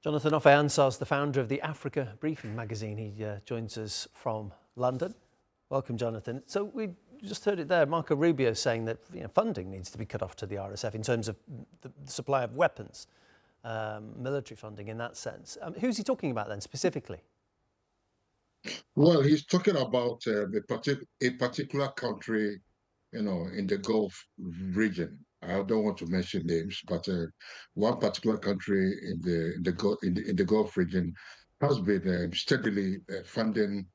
Jonathan Offei-Ansah is the founder of the Africa Briefing magazine. He joins us from London. Welcome, Jonathan. So we just heard it there, Marco Rubio saying that funding needs to be cut off to the RSF in terms of the supply of weapons, military funding in that sense. Who's he talking about then specifically? Well, he's talking about a particular country, in the Gulf region. I don't want to mention names, but one particular country in the Gulf region has been steadily funding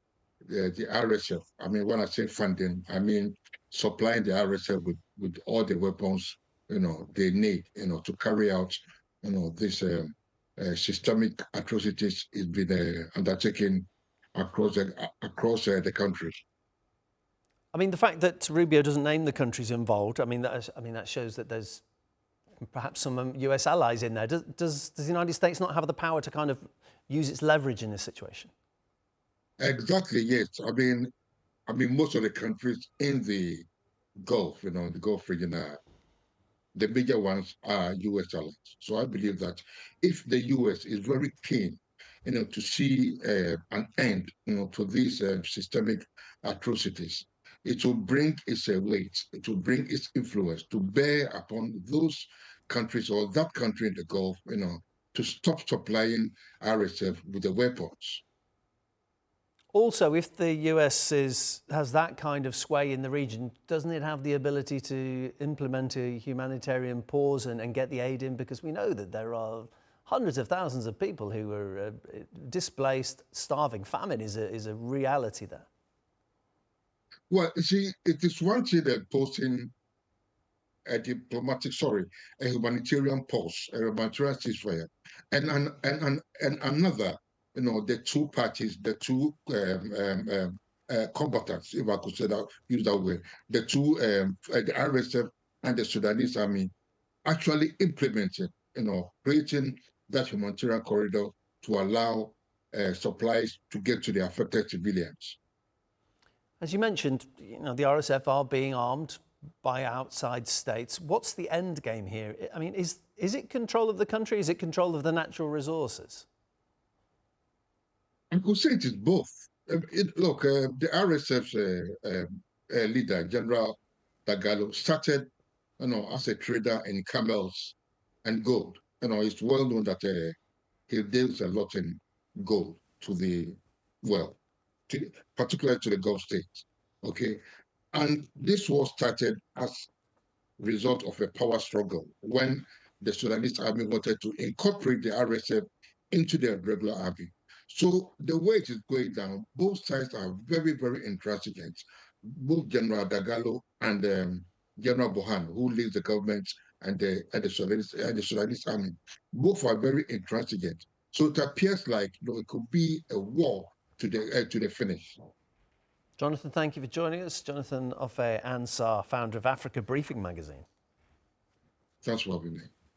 the RSF. I mean, when I say funding, I mean supplying the RSF with all the weapons they need to carry out this systemic atrocities is been undertaken across the country. I mean, the fact that Rubio doesn't name the countries involved, that shows that there's perhaps some US allies in there. Does the United States not have the power to kind of use its leverage in this situation? Exactly, yes. I mean, most of the countries in the Gulf, the Gulf region, the major ones are US allies. So I believe that if the US is very keen, to see an end, to these systemic atrocities, it will bring its weight, it will bring its influence to bear upon those countries or that country in the Gulf, to stop supplying RSF with the weapons. Also, if the US has that kind of sway in the region, doesn't it have the ability to implement a humanitarian pause and get the aid in? Because we know that there are hundreds of thousands of people who are displaced, starving. Famine is a reality there. Well, you see, it is one thing that posting a humanitarian pause, a humanitarian ceasefire, and another, the two parties, the two combatants, if I could use that word, the RSF and the Sudanese army actually implemented, creating that humanitarian corridor to allow supplies to get to the affected civilians. As you mentioned, the RSF are being armed by outside states. What's the end game here? I mean, is it control of the country? Is it control of the natural resources? I could say it is both. The RSF's leader, General Dagalo, started, as a trader in camels and gold. It's well known that he deals a lot in gold to the, well, particularly to the Gulf states. Okay, and this was started as a result of a power struggle when the Sudanese army wanted to incorporate the RSF into their regular army. So the way it is going down, both sides are very, very intransigent. Both General Dagalo and General Bohan, who leads the government, and the Sudanese army, both are very intransigent. So it appears like it could be a war to the finish. Jonathan, thank you for joining us. Jonathan Offei-Ansah, founder of Africa Briefing magazine. Thanks for having me.